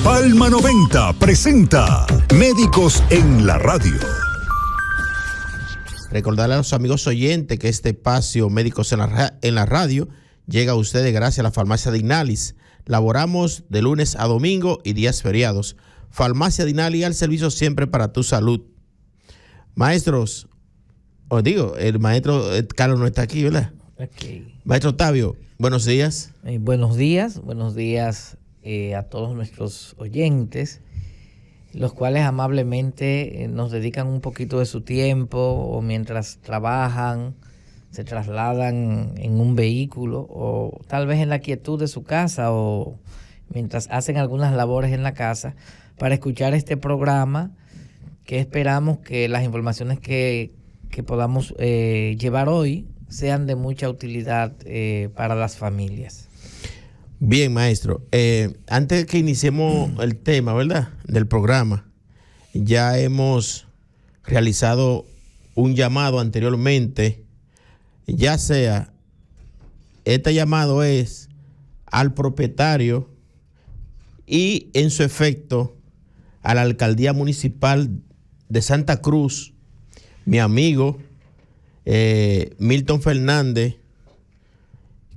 Palma 90 presenta Médicos en la Radio. Recordarle a los amigos oyentes que este espacio Médicos en la Radio llega a ustedes gracias a la farmacia Dignalis. Laboramos de lunes a domingo y días feriados. Farmacia Dignalis, al servicio siempre para tu salud. Maestros, el maestro Carlos no está aquí, ¿verdad? Okay. Maestro Octavio, buenos días. Buenos días a todos nuestros oyentes, los cuales amablemente nos dedican un poquito de su tiempo o mientras trabajan, se trasladan en un vehículo o tal vez en la quietud de su casa o mientras hacen algunas labores en la casa para escuchar este programa, que esperamos que las informaciones que podamos llevar hoy sean de mucha utilidad para las familias. Bien, maestro. Antes que iniciemos el tema, ¿verdad?, del programa, ya hemos realizado un llamado anteriormente, ya sea, este llamado es al propietario y en su efecto a la alcaldía municipal de Santa Cruz, mi amigo Milton Fernández,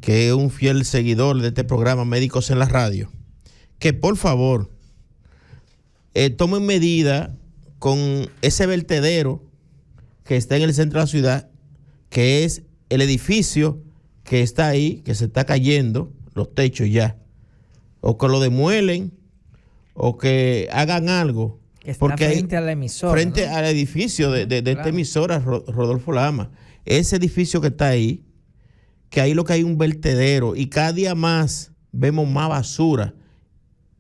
que es un fiel seguidor de este programa Médicos en la Radio, que por favor tomen medida con ese vertedero que está en el centro de la ciudad, que es el edificio que está ahí, que se está cayendo, los techos ya, o que lo demuelen, o que hagan algo. Que está porque frente a la emisora. Frente, ¿no?, al edificio de claro, esta emisora, Rodolfo Lama. Ese edificio que está ahí, que ahí lo que hay un vertedero y cada día más vemos más basura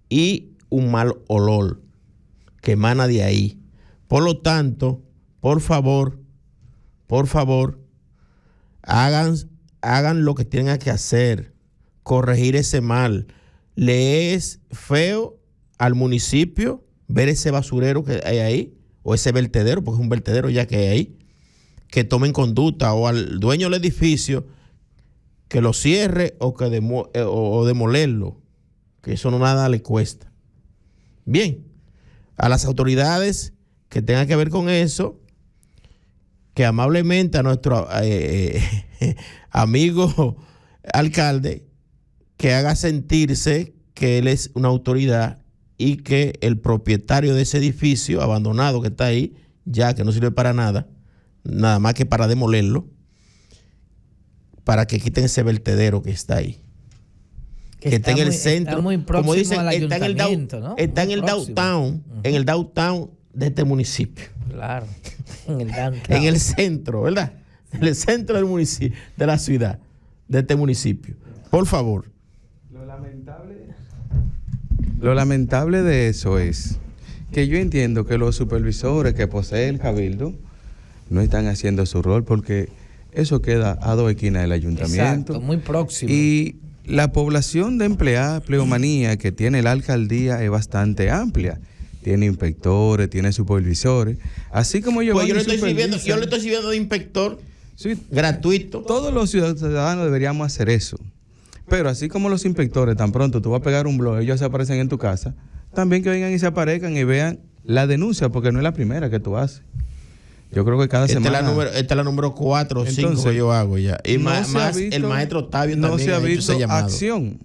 y un mal olor que emana de ahí. Por lo tanto, por favor, hagan lo que tengan que hacer, corregir ese mal. Le es feo al municipio ver ese basurero que hay ahí, o ese vertedero, porque es un vertedero ya que hay ahí, que tomen conducta, o al dueño del edificio que lo cierre o que demolerlo, que eso no nada le cuesta. Bien, a las autoridades que tengan que ver con eso, que amablemente a nuestro amigo alcalde, que haga sentirse que él es una autoridad y que el propietario de ese edificio abandonado que está ahí, ya que no sirve para nada, nada más que para demolerlo, para que quiten ese vertedero que está ahí. Que está en el centro, muy como dicen, al está en el ¿no? está en el downtown, en el downtown de este municipio. Claro, en el downtown. En el centro, ¿verdad? En el centro del municipio, de la ciudad, de este municipio. Por favor. Lo lamentable de eso es que yo entiendo que los supervisores que posee el cabildo no están haciendo su rol, porque eso queda a 2 esquinas del ayuntamiento. Exacto, muy próximo. Y la población de empleomanía que tiene la alcaldía es bastante amplia. Tiene inspectores, tiene supervisores. Así como yo le estoy sirviendo de inspector, sí, gratuito. Todos los ciudadanos deberíamos hacer eso. Pero así como los inspectores, tan pronto tú vas a pegar un blog, ellos se aparecen en tu casa, también que vengan y se aparezcan y vean la denuncia, porque no es la primera que tú haces. Yo creo que cada semana... Esta es la número 4 o 5 que yo hago ya. Y no más visto, el maestro Octavio no también se ha ha hecho visto ese llamado. Acción.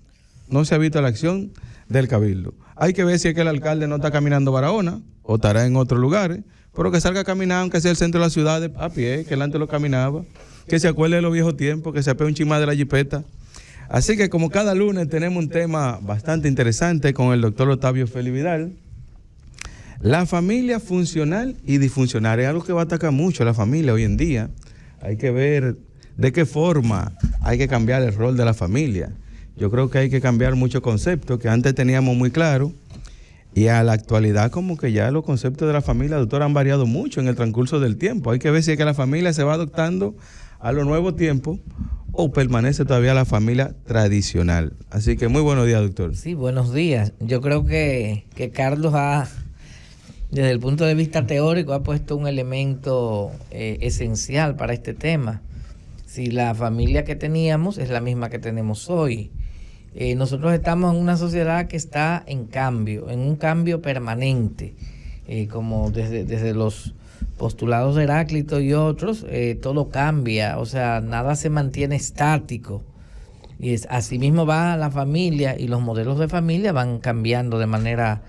No se ha visto la acción del cabildo. Hay que ver si es que el alcalde no está caminando Barahona o estará en otros lugares, pero que salga a caminar, aunque sea el centro de la ciudad, a pie, que él antes lo caminaba, que se acuerde de los viejos tiempos, que se apegue un chimá de la jipeta. Así que como cada lunes tenemos un tema bastante interesante con el doctor Octavio Félix Vidal. La familia funcional y disfuncional es algo que va a atacar mucho a la familia hoy en día. Hay que ver de qué forma hay que cambiar el rol de la familia. Yo creo que hay que cambiar muchos conceptos que antes teníamos muy claros, y a la actualidad como que ya los conceptos de la familia, doctor, han variado mucho en el transcurso del tiempo. Hay que ver si es que la familia se va adoptando a los nuevos tiempos o permanece todavía la familia tradicional. Así que muy buenos días, doctor. Sí, buenos días. Yo creo que Carlos desde el punto de vista teórico, ha puesto un elemento esencial para este tema. Si la familia que teníamos es la misma que tenemos hoy, Nosotros estamos en una sociedad que está en cambio, en un cambio permanente, como desde los postulados de Heráclito y otros, todo cambia, o sea, nada se mantiene estático. Y así mismo va la familia, y los modelos de familia van cambiando de manera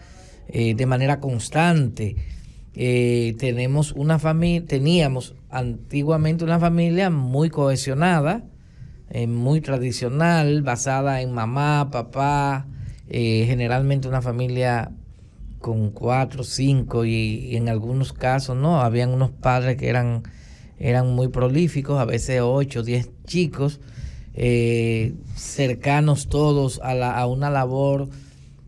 constante. Teníamos antiguamente una familia muy cohesionada, muy tradicional, basada en mamá, papá, generalmente una familia con 4, 5 y en algunos casos no, habían unos padres que eran muy prolíficos, a veces 8, 10 chicos, cercanos todos a una labor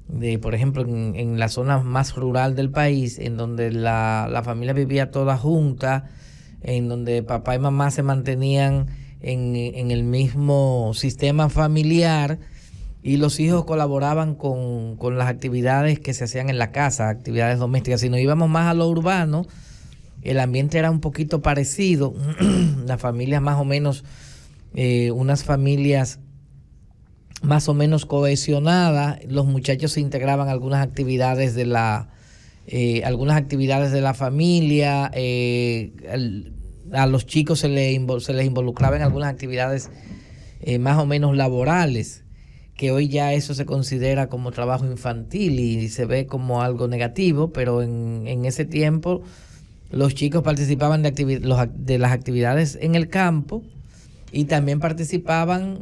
de, por ejemplo, en la zona más rural del país, en donde la familia vivía toda junta, en donde papá y mamá se mantenían en el mismo sistema familiar, y los hijos colaboraban con las actividades que se hacían en la casa, actividades domésticas. Si nos íbamos más a lo urbano, el ambiente era un poquito parecido, las familias más o menos, unas familias más o menos cohesionadas, los muchachos se integraban a algunas actividades de la familia, a los chicos se les involucraba en algunas actividades más o menos laborales, que hoy ya eso se considera como trabajo infantil y se ve como algo negativo, pero en ese tiempo los chicos participaban de las actividades en el campo, y también participaban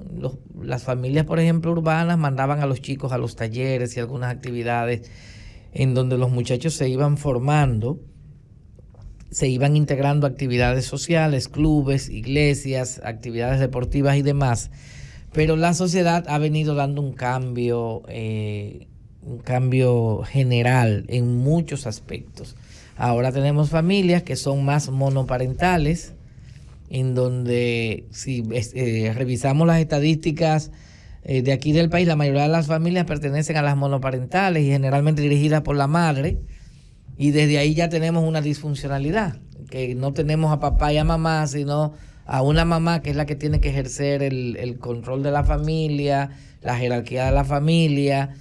las familias, por ejemplo, urbanas, mandaban a los chicos a los talleres y algunas actividades en donde los muchachos se iban formando, se iban integrando actividades sociales, clubes, iglesias, actividades deportivas y demás. Pero la sociedad ha venido dando un cambio general en muchos aspectos. Ahora tenemos familias que son más monoparentales, en donde si revisamos las estadísticas de aquí del país, la mayoría de las familias pertenecen a las monoparentales y generalmente dirigidas por la madre, y desde ahí ya tenemos una disfuncionalidad, que no tenemos a papá y a mamá, sino a una mamá que es la que tiene que ejercer el control de la familia, la jerarquía de la familia,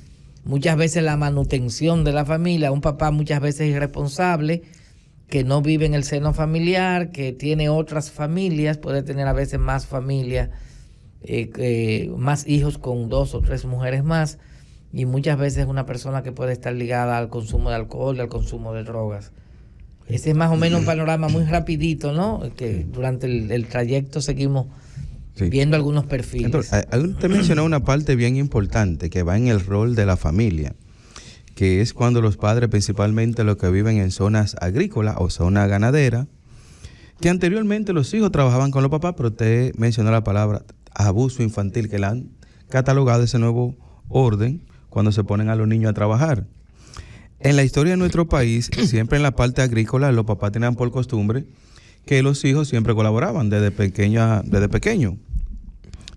muchas veces la manutención de la familia, un papá muchas veces irresponsable, que no vive en el seno familiar, que tiene otras familias, puede tener a veces más familias, más hijos con 2 o 3 mujeres más, y muchas veces una persona que puede estar ligada al consumo de alcohol y al consumo de drogas. Ese es más o menos un panorama muy rapidito, ¿no? Que durante el trayecto seguimos viendo algunos perfiles. Entonces, usted mencionó una parte bien importante que va en el rol de la familia, que es cuando los padres, principalmente los que viven en zonas agrícolas o zona ganadera, que anteriormente los hijos trabajaban con los papás, pero usted mencionó la palabra abuso infantil, que la han catalogado ese nuevo orden cuando se ponen a los niños a trabajar. En la historia de nuestro país, siempre en la parte agrícola, los papás tenían por costumbre que los hijos siempre colaboraban desde pequeño,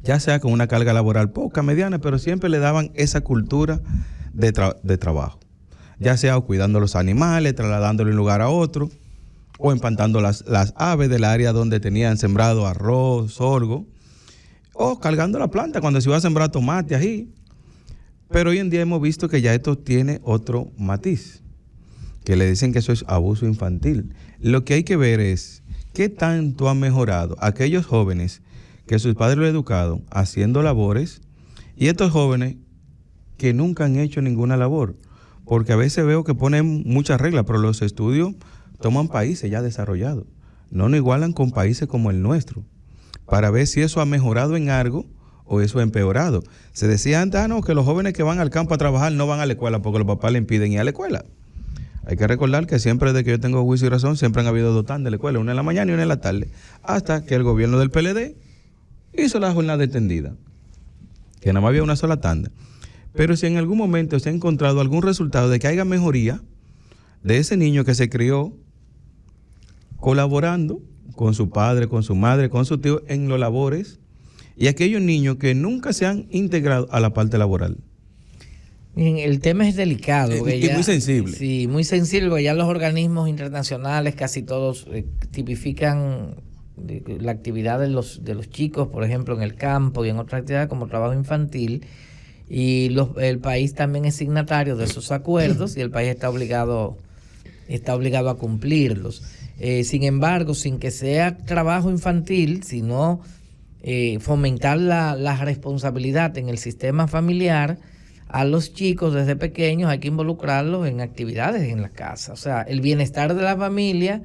ya sea con una carga laboral poca, mediana, pero siempre le daban esa cultura de trabajo, ya sea cuidando los animales, trasladándolo de un lugar a otro, o empantando las aves del área donde tenían sembrado arroz, sorgo, o cargando la planta cuando se iba a sembrar tomate, ají. Pero hoy en día hemos visto que ya esto tiene otro matiz, que le dicen que eso es abuso infantil. Lo que hay que ver es qué tanto han mejorado aquellos jóvenes que sus padres lo educaron haciendo labores, y estos jóvenes que nunca han hecho ninguna labor, porque a veces veo que ponen muchas reglas, pero los estudios toman países ya desarrollados, no nos igualan con países como el nuestro, para ver si eso ha mejorado en algo o eso ha empeorado. Se decía antes, no, que los jóvenes que van al campo a trabajar no van a la escuela porque los papás le impiden ir a la escuela. Hay que recordar que siempre desde que yo tengo juicio y razón, siempre han habido 2 tandas de la escuela, una en la mañana y una en la tarde, hasta que el gobierno del PLD hizo la jornada extendida, que nada más había una sola tanda. Pero si en algún momento se ha encontrado algún resultado de que haya mejoría de ese niño que se crió colaborando con su padre, con su madre, con su tío en los labores, y aquellos niños que nunca se han integrado a la parte laboral. Miren, el tema es delicado. Y muy sensible. Sí, muy sensible, porque ya los organismos internacionales casi todos tipifican la actividad de los chicos, por ejemplo, en el campo y en otras actividades como trabajo infantil, Y el país también es signatario de esos acuerdos y el país está obligado a cumplirlos. Sin embargo, sin que sea trabajo infantil, sino fomentar la responsabilidad en el sistema familiar, a los chicos desde pequeños hay que involucrarlos en actividades en la casa. O sea, el bienestar de la familia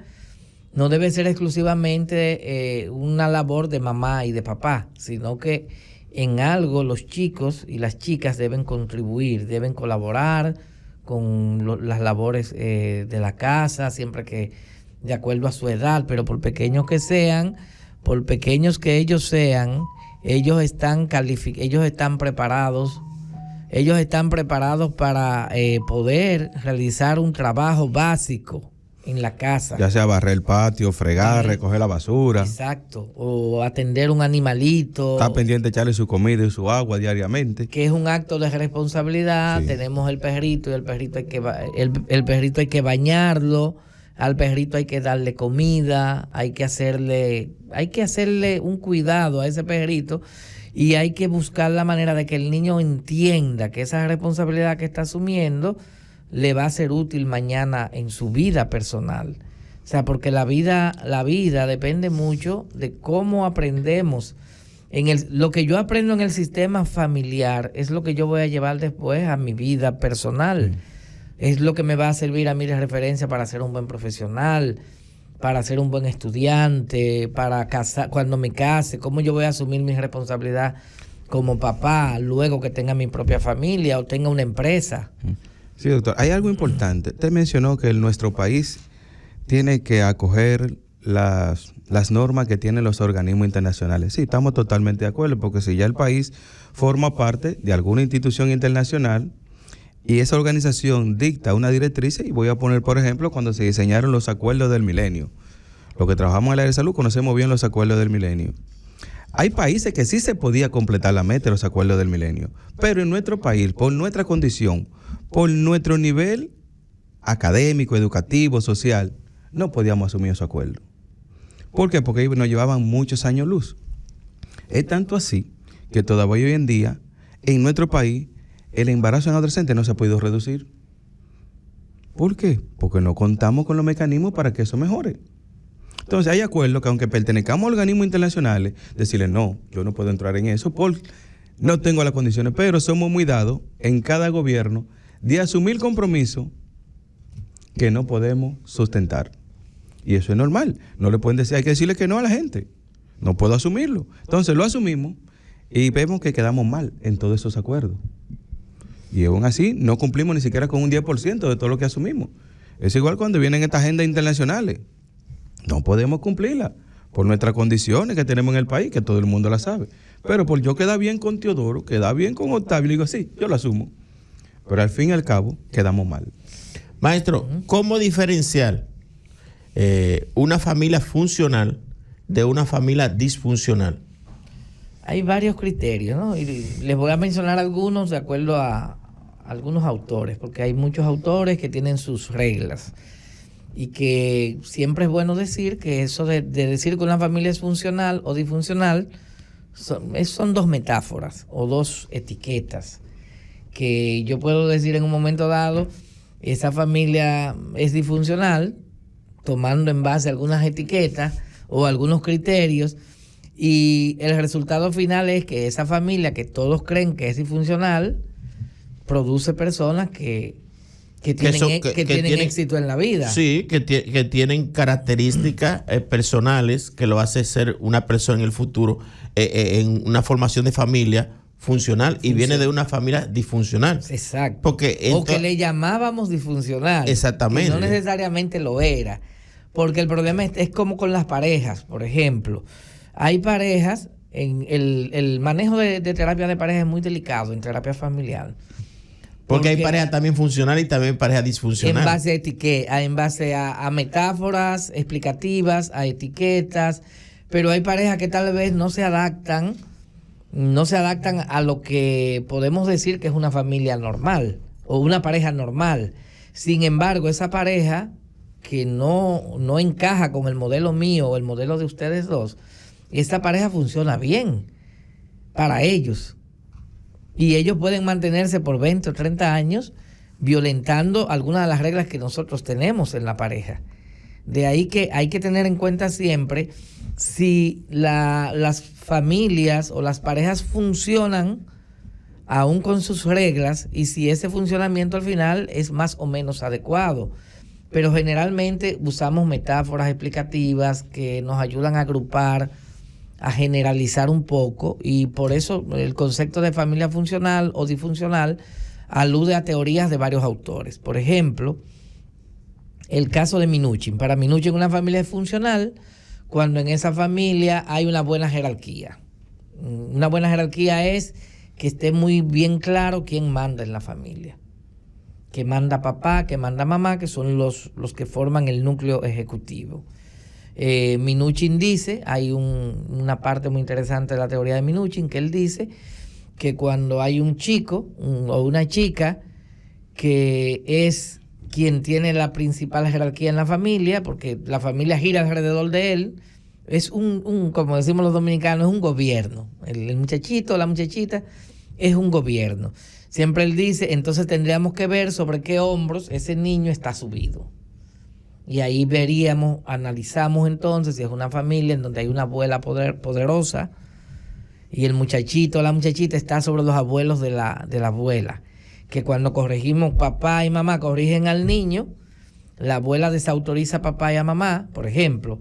no debe ser exclusivamente una labor de mamá y de papá, sino que en algo los chicos y las chicas deben contribuir, deben colaborar con las labores de la casa, siempre que de acuerdo a su edad, pero por pequeños que sean, por pequeños que ellos sean, ellos están preparados para poder realizar un trabajo básico en la casa. Ya sea barrer el patio, fregar, recoger la basura. Exacto. O atender un animalito. Está pendiente de echarle su comida y su agua diariamente. Que es un acto de responsabilidad. Sí. Tenemos el perrito y el perrito hay que bañarlo. Al perrito hay que darle comida. Hay que hacerle un cuidado a ese perrito. Y hay que buscar la manera de que el niño entienda que esa responsabilidad que está asumiendo le va a ser útil mañana en su vida personal. O sea, porque la vida depende mucho de cómo aprendemos. Lo que yo aprendo en el sistema familiar es lo que yo voy a llevar después a mi vida personal. Es lo que me va a servir a mí de referencia para ser un buen profesional, para ser un buen estudiante, para casar, cuando me case, cómo yo voy a asumir mi responsabilidad como papá, luego que tenga mi propia familia o tenga una empresa. Sí, doctor. Hay algo importante. Usted mencionó que nuestro país tiene que acoger las normas que tienen los organismos internacionales. Sí, estamos totalmente de acuerdo, porque si ya el país forma parte de alguna institución internacional y esa organización dicta una directriz, y voy a poner, por ejemplo, cuando se diseñaron los acuerdos del milenio. Los que trabajamos en el área de salud conocemos bien los acuerdos del milenio. Hay países que sí se podía completar la meta de los acuerdos del milenio, pero en nuestro país, por nuestra condición, por nuestro nivel académico, educativo, social, no podíamos asumir esos acuerdos. ¿Por qué? Porque nos llevaban muchos años luz. Es tanto así que todavía hoy en día, en nuestro país, el embarazo en adolescentes no se ha podido reducir. ¿Por qué? Porque no contamos con los mecanismos para que eso mejore. Entonces hay acuerdos que aunque pertenezcamos a organismos internacionales, decirles no, yo no puedo entrar en eso porque no tengo las condiciones, pero somos muy dados en cada gobierno de asumir compromisos que no podemos sustentar. Y eso es normal. No le pueden decir, hay que decirle que no a la gente. No puedo asumirlo. Entonces lo asumimos y vemos que quedamos mal en todos esos acuerdos. Y aún así no cumplimos ni siquiera con un 10% de todo lo que asumimos. Es igual cuando vienen estas agendas internacionales. No podemos cumplirlas por nuestras condiciones que tenemos en el país, que todo el mundo la sabe. Pero por yo quedar bien con Teodoro, quedar bien con Octavio, digo, sí, yo lo asumo. Pero al fin y al cabo, quedamos mal. Maestro, ¿cómo diferenciar una familia funcional de una familia disfuncional? Hay varios criterios, ¿no? Y les voy a mencionar algunos de acuerdo a algunos autores, porque hay muchos autores que tienen sus reglas. Y que siempre es bueno decir que eso de decir que una familia es funcional o disfuncional son dos metáforas o dos etiquetas. Que yo puedo decir en un momento dado, esa familia es disfuncional, tomando en base algunas etiquetas o algunos criterios, y el resultado final es que esa familia que todos creen que es disfuncional produce personas que tienen éxito en la vida. Sí, que tienen características personales que lo hace ser una persona en el futuro en una formación de familia funcional y viene de una familia disfuncional. Exacto. Porque o que le llamábamos disfuncional. Exactamente. Que no necesariamente lo era. Porque el problema es como con las parejas, por ejemplo. Hay parejas, el manejo de terapia de pareja es muy delicado en terapia familiar. Porque hay pareja también funcional y también pareja disfuncional. En base a etiquetas, en base a metáforas explicativas, a etiquetas, pero hay parejas que tal vez no se adaptan a lo que podemos decir que es una familia normal o una pareja normal. Sin embargo, esa pareja que no encaja con el modelo mío o el modelo de ustedes dos, esta pareja funciona bien para ellos. Y ellos pueden mantenerse por 20 o 30 años violentando algunas de las reglas que nosotros tenemos en la pareja. De ahí que hay que tener en cuenta siempre si las familias o las parejas funcionan aún con sus reglas y si ese funcionamiento al final es más o menos adecuado. Pero generalmente usamos metáforas explicativas que nos ayudan a agrupar, a generalizar un poco, y por eso el concepto de familia funcional o disfuncional alude a teorías de varios autores. Por ejemplo, el caso de Minuchin. Para Minuchin, una familia es funcional cuando en esa familia hay una buena jerarquía. Una buena jerarquía es que esté muy bien claro quién manda en la familia. Que manda papá, que manda mamá, que son los que forman el núcleo ejecutivo. Minuchin dice, hay una parte muy interesante de la teoría de Minuchin, que él dice que cuando hay un chico o una chica que es quien tiene la principal jerarquía en la familia, porque la familia gira alrededor de él, es como decimos los dominicanos, es un gobierno. El muchachito, la muchachita, es un gobierno. Siempre él dice, entonces tendríamos que ver sobre qué hombros ese niño está subido. Y ahí veríamos, analizamos entonces si es una familia en donde hay una abuela poderosa y el muchachito o la muchachita está sobre los abuelos de la abuela. Que cuando corregimos, papá y mamá corrigen al niño, la abuela desautoriza a papá y a mamá. Por ejemplo,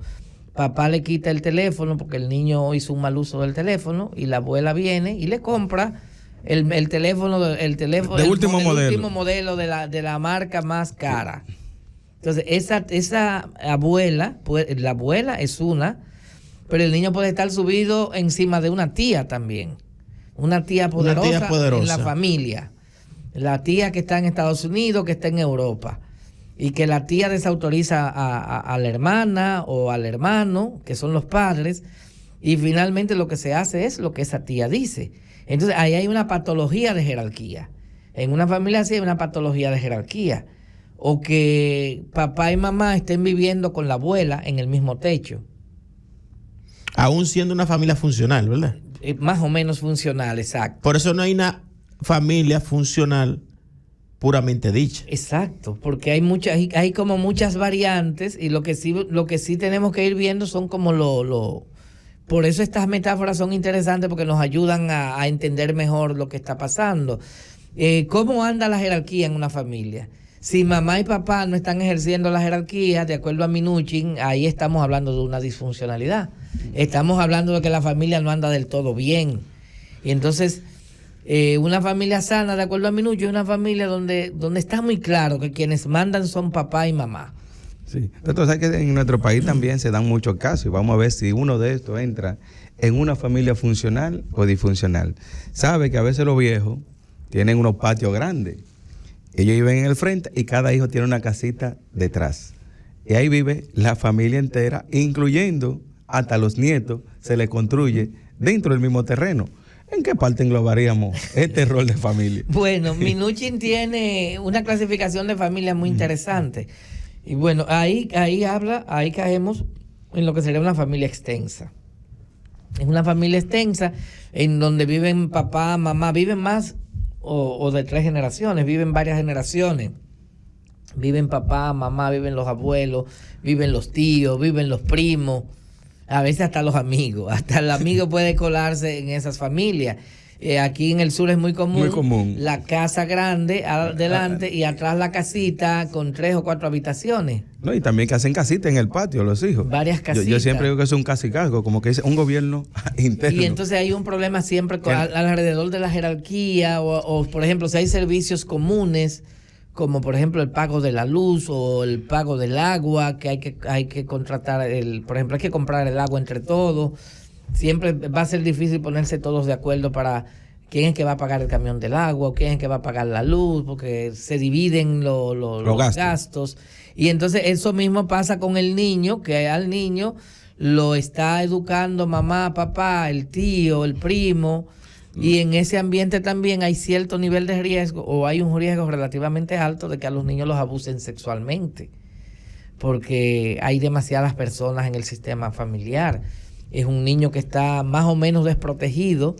papá le quita el teléfono porque el niño hizo un mal uso del teléfono y la abuela viene y le compra el teléfono de último modelo de la marca más cara. Entonces, esa abuela, la abuela es una, pero el niño puede estar subido encima de una tía también. Una tía poderosa en la familia. La tía que está en Estados Unidos, que está en Europa. Y que la tía desautoriza a la hermana o al hermano, que son los padres. Y finalmente lo que se hace es lo que esa tía dice. Entonces, ahí hay una patología de jerarquía. En una familia así hay una patología de jerarquía. O que papá y mamá estén viviendo con la abuela en el mismo techo. Aún siendo una familia funcional, ¿verdad? Más o menos funcional, exacto. Por eso no hay una familia funcional puramente dicha. Exacto, porque hay como muchas variantes y lo que sí tenemos que ir viendo son como por eso estas metáforas son interesantes porque nos ayudan a entender mejor lo que está pasando. ¿Cómo anda la jerarquía en una familia? Si mamá y papá no están ejerciendo la jerarquía, de acuerdo a Minuchin, ahí estamos hablando de una disfuncionalidad. Estamos hablando de que la familia no anda del todo bien. Y entonces, una familia sana, de acuerdo a Minuchin, es una familia donde está muy claro que quienes mandan son papá y mamá. Sí, entonces hay que en nuestro país también se dan muchos casos y vamos a ver si uno de estos entra en una familia funcional o disfuncional. Sabe que a veces los viejos tienen unos patios grandes. Ellos viven en el frente y cada hijo tiene una casita detrás. Y ahí vive la familia entera, incluyendo hasta los nietos, se les construye dentro del mismo terreno. ¿En qué parte englobaríamos este rol de familia? Bueno, Minuchin tiene una clasificación de familia muy interesante. Y bueno, ahí caemos en lo que sería una familia extensa. Es una familia extensa en donde viven papá, mamá, viven más o de 3 generaciones, viven varias generaciones. Viven papá, mamá, viven los abuelos, viven los tíos, viven los primos, a veces hasta los amigos. Hasta el amigo puede colarse en esas familias. Aquí en el sur es muy común. La casa grande adelante y atrás la casita con 3 o 4 habitaciones. No, y también que hacen casita en el patio los hijos. Varias casitas. Yo siempre digo que es un casicazgo, como que es un gobierno interno. Y entonces hay un problema siempre alrededor de la jerarquía o, por ejemplo, si hay servicios comunes, como por ejemplo el pago de la luz o el pago del agua, que hay que contratar, por ejemplo, hay que comprar el agua entre todos. Siempre va a ser difícil ponerse todos de acuerdo para quién es que va a pagar el camión del agua, o quién es que va a pagar la luz, porque se dividen los gastos. Y entonces eso mismo pasa con el niño, que al niño lo está educando mamá, papá, el tío, el primo, y en ese ambiente también hay cierto nivel de riesgo, o hay un riesgo relativamente alto de que a los niños los abusen sexualmente, porque hay demasiadas personas en el sistema familiar. Es un niño que está más o menos desprotegido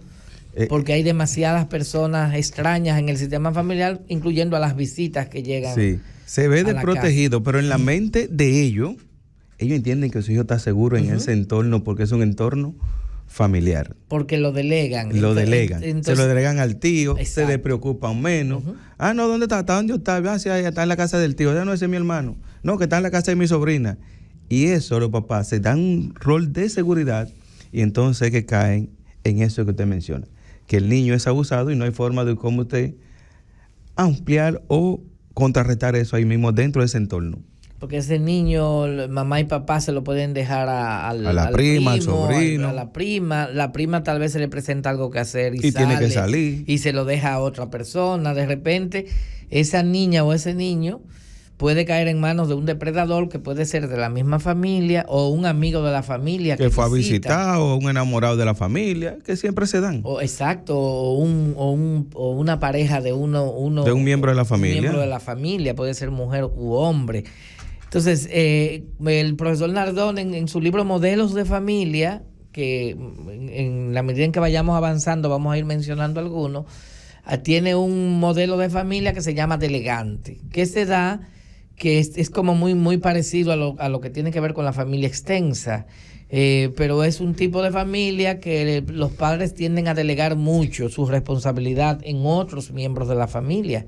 porque hay demasiadas personas extrañas en el sistema familiar, incluyendo a las visitas que llegan. Sí, se ve desprotegido, pero en la mente de ellos entienden que su hijo está seguro en ese entorno porque es un entorno familiar. Porque lo delegan. Se lo delegan al tío, exacto. Se despreocupan menos. No, ¿dónde está? ¿Está dónde está? Está en la casa del tío. No, ese es mi hermano. No, que está en la casa de mi sobrina. Y eso, los papás se dan un rol de seguridad y entonces que caen en eso que usted menciona. Que el niño es abusado y no hay forma de cómo usted ampliar o contrarrestar eso ahí mismo dentro de ese entorno. Porque ese niño, mamá y papá se lo pueden dejar a la prima, al sobrino. A la prima tal vez se le presenta algo que hacer y sale, tiene que salir. Y se lo deja a otra persona. De repente, esa niña o ese niño puede caer en manos de un depredador que puede ser de la misma familia o un amigo de la familia que fue a visitar, o un enamorado de la familia, que siempre se dan. Exacto, o una pareja de uno de un miembro de la familia. Un miembro de la familia, puede ser mujer u hombre. Entonces, el profesor Nardón en su libro Modelos de Familia, que en la medida en que vayamos avanzando vamos a ir mencionando algunos, tiene un modelo de familia que se llama delegante, que se da, que es como muy parecido a lo que tiene que ver con la familia extensa, pero es un tipo de familia que los padres tienden a delegar mucho su responsabilidad en otros miembros de la familia.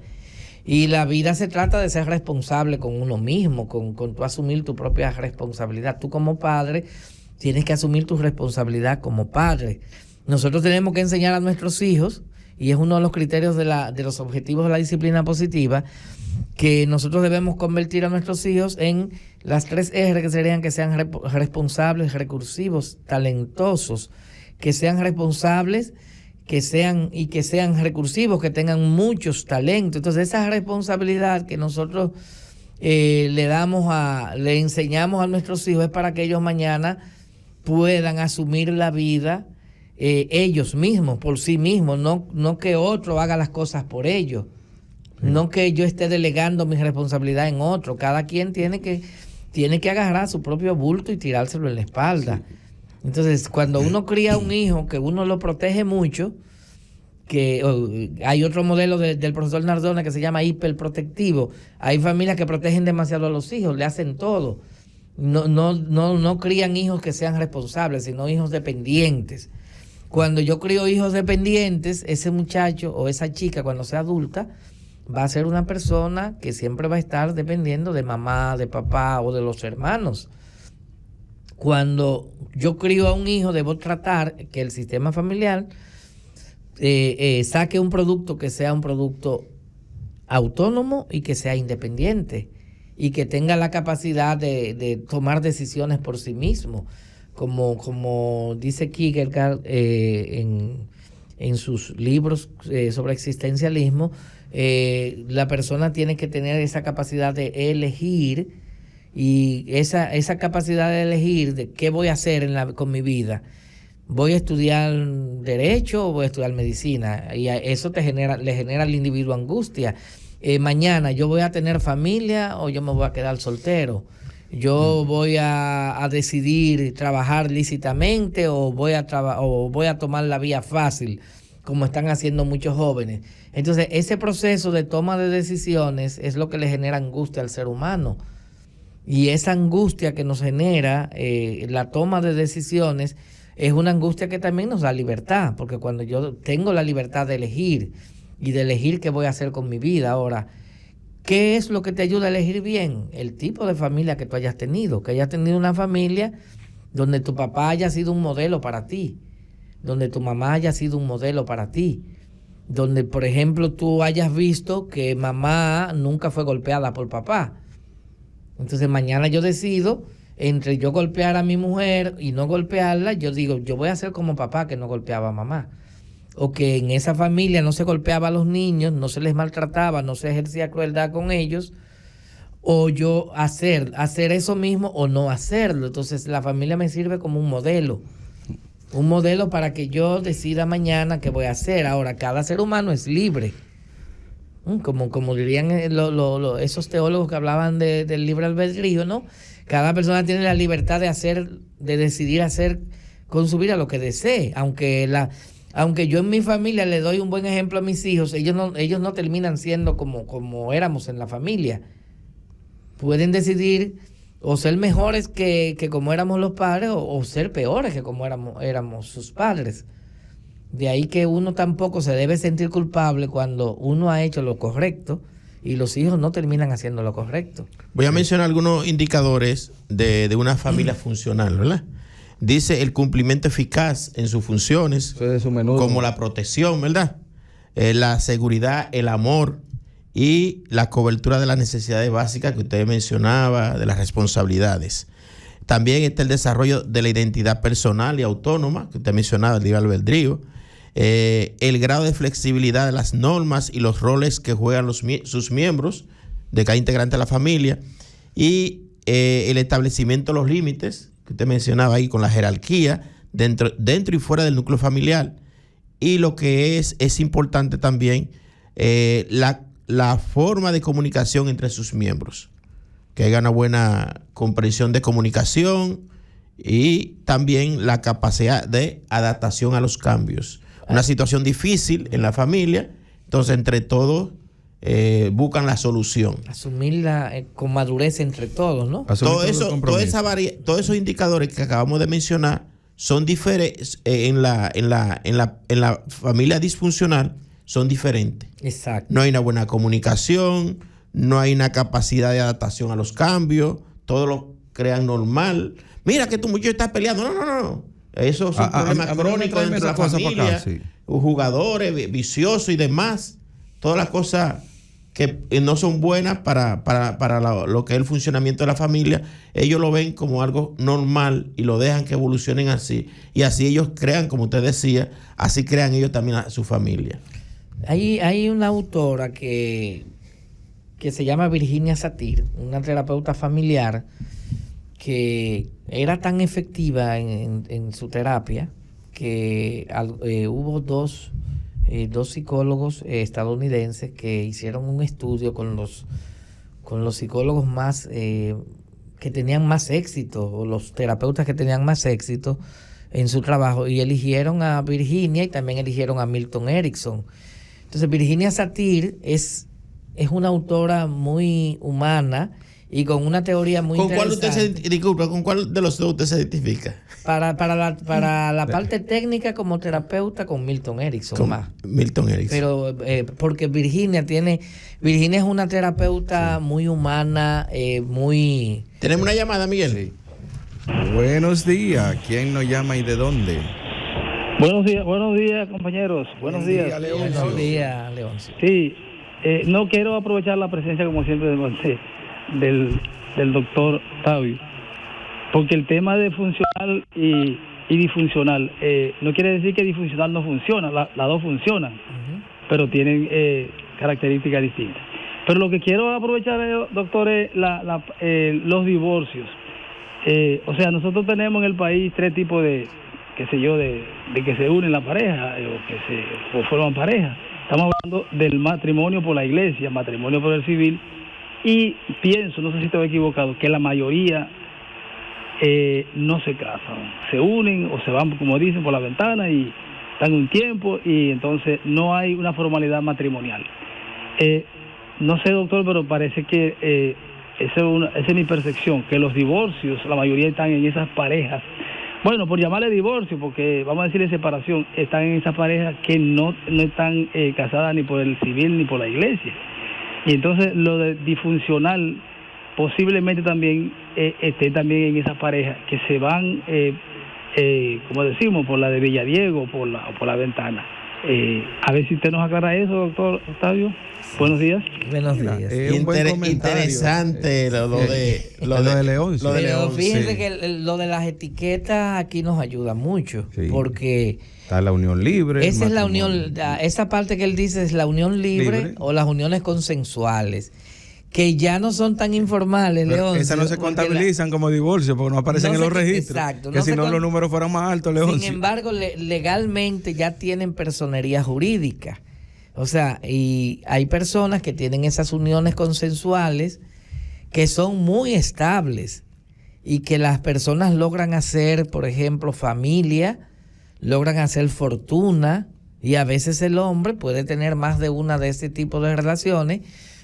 Y la vida se trata de ser responsable con uno mismo, con tú asumir tu propia responsabilidad. Tú como padre tienes que asumir tu responsabilidad como padre. Nosotros tenemos que enseñar a nuestros hijos, y es uno de los criterios de los objetivos de la disciplina positiva, que nosotros debemos convertir a nuestros hijos en las 3 R, que serían que sean responsables, recursivos, talentosos, que sean responsables, que sean recursivos, que tengan muchos talentos. Entonces, esa responsabilidad que nosotros le enseñamos a nuestros hijos es para que ellos mañana puedan asumir la vida ellos mismos, por sí mismos, no que otro haga las cosas por ellos, no que yo esté delegando mi responsabilidad en otro. Cada quien tiene que agarrar su propio bulto y tirárselo en la espalda. Sí. Entonces, cuando uno cría un hijo que uno lo protege mucho, hay otro modelo del profesor Nardone que se llama hiperprotectivo. Hay familias que protegen demasiado a los hijos, le hacen todo. No crían hijos que sean responsables, sino hijos dependientes. Cuando yo crío hijos dependientes, ese muchacho o esa chica, cuando sea adulta, va a ser una persona que siempre va a estar dependiendo de mamá, de papá o de los hermanos. Cuando yo crío a un hijo, debo tratar que el sistema familiar saque un producto que sea un producto autónomo y que sea independiente y que tenga la capacidad de tomar decisiones por sí mismo. Como dice Kierkegaard en sus libros sobre existencialismo, la persona tiene que tener esa capacidad de elegir, y esa capacidad de elegir de qué voy a hacer con mi vida. ¿Voy a estudiar derecho o voy a estudiar medicina? Y eso le genera al individuo angustia. Mañana yo voy a tener familia o yo me voy a quedar soltero. Yo voy a decidir trabajar lícitamente o voy a tomar la vía fácil, como están haciendo muchos jóvenes. Entonces, ese proceso de toma de decisiones es lo que le genera angustia al ser humano. Y esa angustia que nos genera la toma de decisiones es una angustia que también nos da libertad, porque cuando yo tengo la libertad de elegir y de elegir qué voy a hacer con mi vida ahora, ¿qué es lo que te ayuda a elegir bien? El tipo de familia que tú hayas tenido, que hayas tenido una familia donde tu papá haya sido un modelo para ti, donde tu mamá haya sido un modelo para ti, donde, por ejemplo, tú hayas visto que mamá nunca fue golpeada por papá. Entonces, mañana yo decido entre yo golpear a mi mujer y no golpearla, yo digo, yo voy a ser como papá que no golpeaba a mamá. O que en esa familia no se golpeaba a los niños, no se les maltrataba, no se ejercía crueldad con ellos, o yo hacer eso mismo o no hacerlo. Entonces la familia me sirve como un modelo para que yo decida mañana qué voy a hacer. Ahora, cada ser humano es libre. Como dirían esos teólogos que hablaban del libre albedrío, ¿no? Cada persona tiene la libertad de decidir hacer con su vida lo que desee, aunque aunque yo en mi familia le doy un buen ejemplo a mis hijos, ellos no terminan siendo como éramos en la familia. Pueden decidir o ser mejores que como éramos los padres o ser peores que como éramos sus padres. De ahí que uno tampoco se debe sentir culpable cuando uno ha hecho lo correcto y los hijos no terminan haciendo lo correcto. Voy a mencionar algunos indicadores de una familia funcional, ¿verdad? Dice el cumplimiento eficaz en sus funciones, como la protección, ¿verdad? La seguridad, el amor y la cobertura de las necesidades básicas que usted mencionaba, de las responsabilidades. También está el desarrollo de la identidad personal y autónoma, que usted mencionaba, el libre albedrío. El grado de flexibilidad de las normas y los roles que juegan sus miembros de cada integrante de la familia. Y el establecimiento de los límites, que usted mencionaba ahí, con la jerarquía dentro y fuera del núcleo familiar. Y lo que es importante también, la forma de comunicación entre sus miembros, que haya una buena comprensión de comunicación y también la capacidad de adaptación a los cambios. Una situación difícil en la familia, entonces entre todos buscan la solución. Asumirla con madurez entre todos, ¿no? Todos esos indicadores que acabamos de mencionar son diferentes en la familia disfuncional, son diferentes. Exacto. No hay una buena comunicación, no hay una capacidad de adaptación a los cambios, todo lo crean normal. Mira que tu muchacho está peleando. No. Esos son problemas crónicos dentro de la familia, jugadores viciosos y demás. Todas las cosas que no son buenas para lo que es el funcionamiento de la familia, ellos lo ven como algo normal y lo dejan que evolucionen así. Y así ellos crean, como usted decía, así crean ellos también a su familia. Hay una autora que se llama Virginia Satir, una terapeuta familiar que era tan efectiva en su terapia que hubo dos psicólogos estadounidenses que hicieron un estudio con los psicólogos más que tenían más éxito, o los terapeutas que tenían más éxito en su trabajo, y eligieron a Virginia y también eligieron a Milton Erickson. Entonces Virginia Satir es una autora muy humana y con una teoría muy interesante. ¿Con cuál de los dos usted se identifica? Para la parte técnica como terapeuta, con Milton Erickson más. Milton Erickson. Pero porque Virginia es una terapeuta muy humana, muy... ¿Tenemos una llamada, Miguel? Sí. Buenos días. ¿Quién nos llama y de dónde? Buenos días, compañeros. Buenos días, Leoncio. Buenos días, Leoncio. Sí, no quiero aprovechar la presencia, como siempre, del doctor Octavio, porque el tema de funcional y disfuncional no quiere decir que disfuncional no funciona, las dos funcionan, pero tienen características distintas. Pero lo que quiero aprovechar, doctor, es los divorcios. O sea, nosotros tenemos en el país tres tipos de que se unen la pareja o forman pareja. Estamos hablando del matrimonio por la iglesia, matrimonio por el civil, y pienso, no sé si estoy equivocado, que la mayoría no se casan, se unen o se van, como dicen, por la ventana y están un tiempo y entonces no hay una formalidad matrimonial. No sé, doctor, pero parece que esa es mi percepción, que los divorcios, la mayoría están en esas parejas. Bueno, por llamarle divorcio, porque vamos a decirle separación, están en esas parejas que no están casadas ni por el civil ni por la iglesia. Y entonces lo de disfuncional posiblemente también esté también en esas parejas que se van, como decimos, por la de Villadiego o por la ventana. A ver si usted nos aclara eso, doctor Octavio. Buenos días. Buenos días. Interesante lo de León. Pero fíjense que lo de las etiquetas aquí nos ayuda mucho, porque está la unión libre. Esa es la unión, esa parte que él dice es la unión libre o las uniones consensuales, que ya no son tan informales, León. Esas no se contabilizan como divorcio porque no aparecen en los registros. Exacto. Que si no los números fueran más altos, León. Sin embargo, legalmente ya tienen personería jurídica. O sea, y hay personas que tienen esas uniones consensuales que son muy estables y que las personas logran hacer, por ejemplo, familia, logran hacer fortuna, y a veces el hombre puede tener más de una de este tipo de relaciones.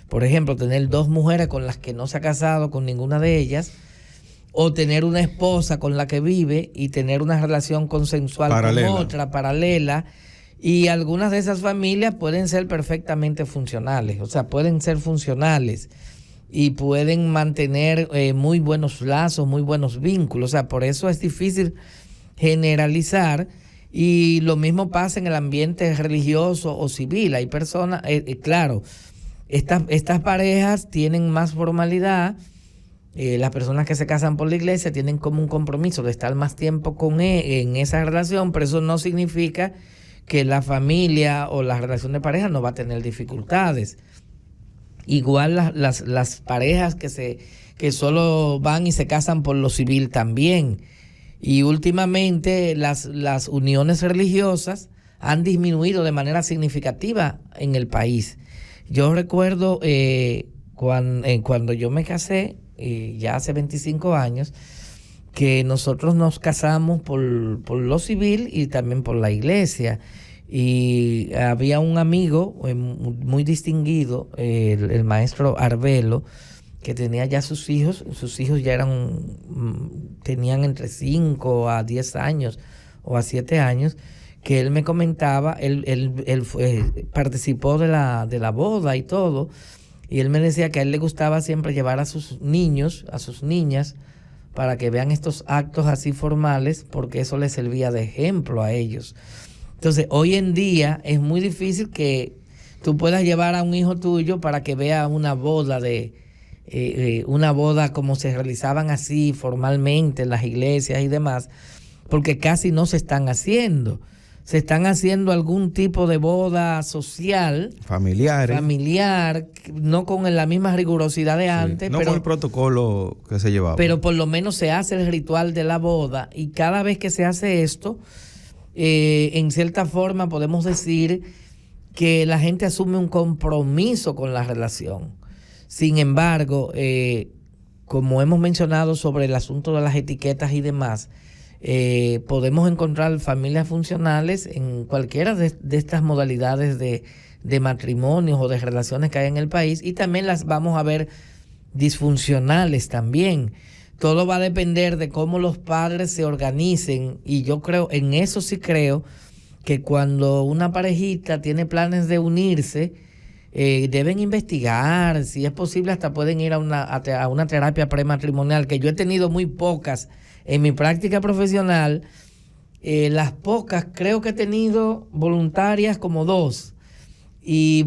Por ejemplo, tener 2 mujeres con las que no se ha casado con ninguna de ellas, o tener una esposa con la que vive y tener una relación consensual con otra, paralela. Y algunas de esas familias pueden ser perfectamente funcionales, o sea, pueden ser funcionales y pueden mantener muy buenos lazos, muy buenos vínculos. O sea, por eso es difícil generalizar. Y lo mismo pasa en el ambiente religioso o civil. Hay personas, claro, estas parejas tienen más formalidad. Las personas que se casan por la iglesia tienen como un compromiso de estar más tiempo con él en esa relación, pero eso no significa que la familia o la relación de pareja no va a tener dificultades. Igual las parejas que solo van y se casan por lo civil también. Y últimamente las uniones religiosas han disminuido de manera significativa en el país. Yo recuerdo cuando yo me casé, ya hace 25 años, que nosotros nos casamos por lo civil y también por la iglesia. Y había un amigo muy distinguido, el maestro Arbelo, que tenía ya sus hijos ya tenían entre 5 a 10 años o a 7 años, que él me comentaba, él participó de la boda y todo, y él me decía que a él le gustaba siempre llevar a sus niños, a sus niñas, para que vean estos actos así formales, porque eso les servía de ejemplo a ellos. Entonces, hoy en día es muy difícil que tú puedas llevar a un hijo tuyo para que vea una boda una boda como se realizaban así formalmente en las iglesias y demás, porque casi no se están haciendo. Se están haciendo algún tipo de boda social, familiar, no con la misma rigurosidad de antes, no con el protocolo que se llevaba. Pero por lo menos se hace el ritual de la boda, y cada vez que se hace esto, en cierta forma podemos decir que la gente asume un compromiso con la relación. Sin embargo, como hemos mencionado sobre el asunto de las etiquetas y demás, podemos encontrar familias funcionales en cualquiera de estas modalidades de matrimonios o de relaciones que hay en el país, y también las vamos a ver disfuncionales también. Todo va a depender de cómo los padres se organicen, y yo creo, en eso sí creo, que cuando una parejita tiene planes de unirse, deben investigar, si es posible hasta pueden ir a una terapia prematrimonial, que yo he tenido muy pocas en mi práctica profesional. Las pocas creo que he tenido voluntarias como 2 y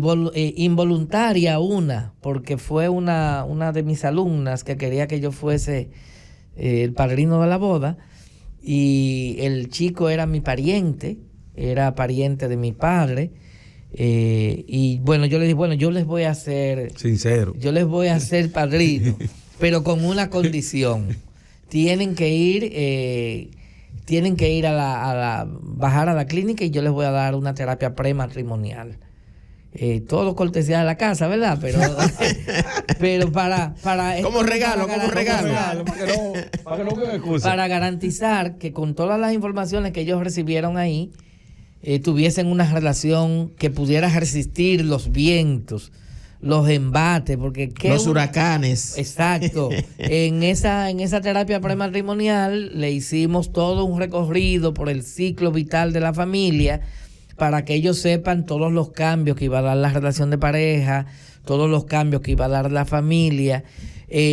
involuntaria una, porque fue una de mis alumnas que quería que yo fuese el padrino de la boda, y el chico era mi pariente, era pariente de mi padre. Y bueno, yo le dije, bueno, yo les voy a hacer sincero, yo les voy a hacer padrino, pero con una condición: tienen que ir bajar a la clínica, y yo les voy a dar una terapia prematrimonial. Todo cortesía de la casa, ¿verdad? Pero para como regalo, para garantizar que con todas las informaciones que ellos recibieron ahí, tuviesen una relación que pudiera resistir los vientos, los embates, porque los huracanes. Exacto. En esa terapia prematrimonial le hicimos todo un recorrido por el ciclo vital de la familia, para que ellos sepan todos los cambios que iba a dar la relación de pareja, todos los cambios que iba a dar la familia.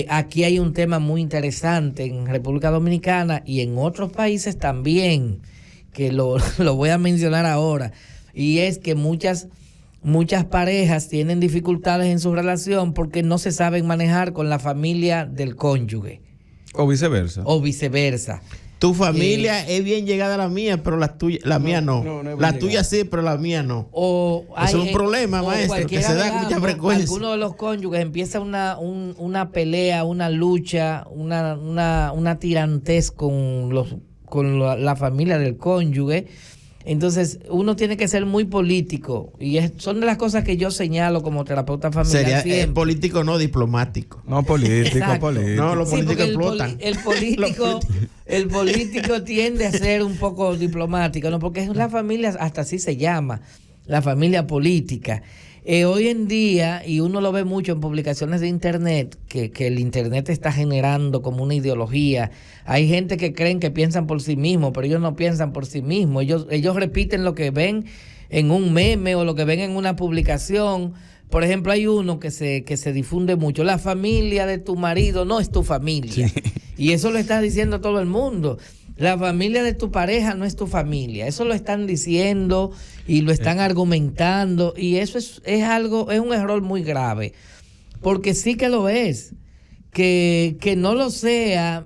Aquí hay un tema muy interesante en República Dominicana y en otros países también, que lo voy a mencionar ahora, y es que muchas parejas tienen dificultades en su relación porque no se saben manejar con la familia del cónyuge. O viceversa. Tu familia es bien llegada a la mía, pero la mía no. La tuya sí, pero la mía no. Eso es un problema, maestro, que se da con mucha frecuencia. Alguno de los cónyuges empieza una pelea, una lucha, una tirantez con la familia del cónyuge. Entonces, uno tiene que ser muy político. Y son de las cosas que yo señalo como terapeuta familiar. Sería político, no diplomático. No político, Exacto. político. No, los Sí, políticos porque explotan. El político tiende a ser un poco diplomático, ¿no? Porque es la familia, hasta así se llama, la familia política. Hoy en día, y uno lo ve mucho en publicaciones de internet, que el internet está generando como una ideología. Hay gente que creen que piensan por sí mismos, pero ellos no piensan por sí mismos. Ellos repiten lo que ven en un meme o lo que ven en una publicación. Por ejemplo, hay uno que se difunde mucho: la familia de tu marido no es tu familia. Sí. Y eso lo está diciendo todo el mundo. La familia de tu pareja no es tu familia. Eso lo están diciendo y lo están argumentando, y eso es un error muy grave, porque sí que lo es. Que no lo sea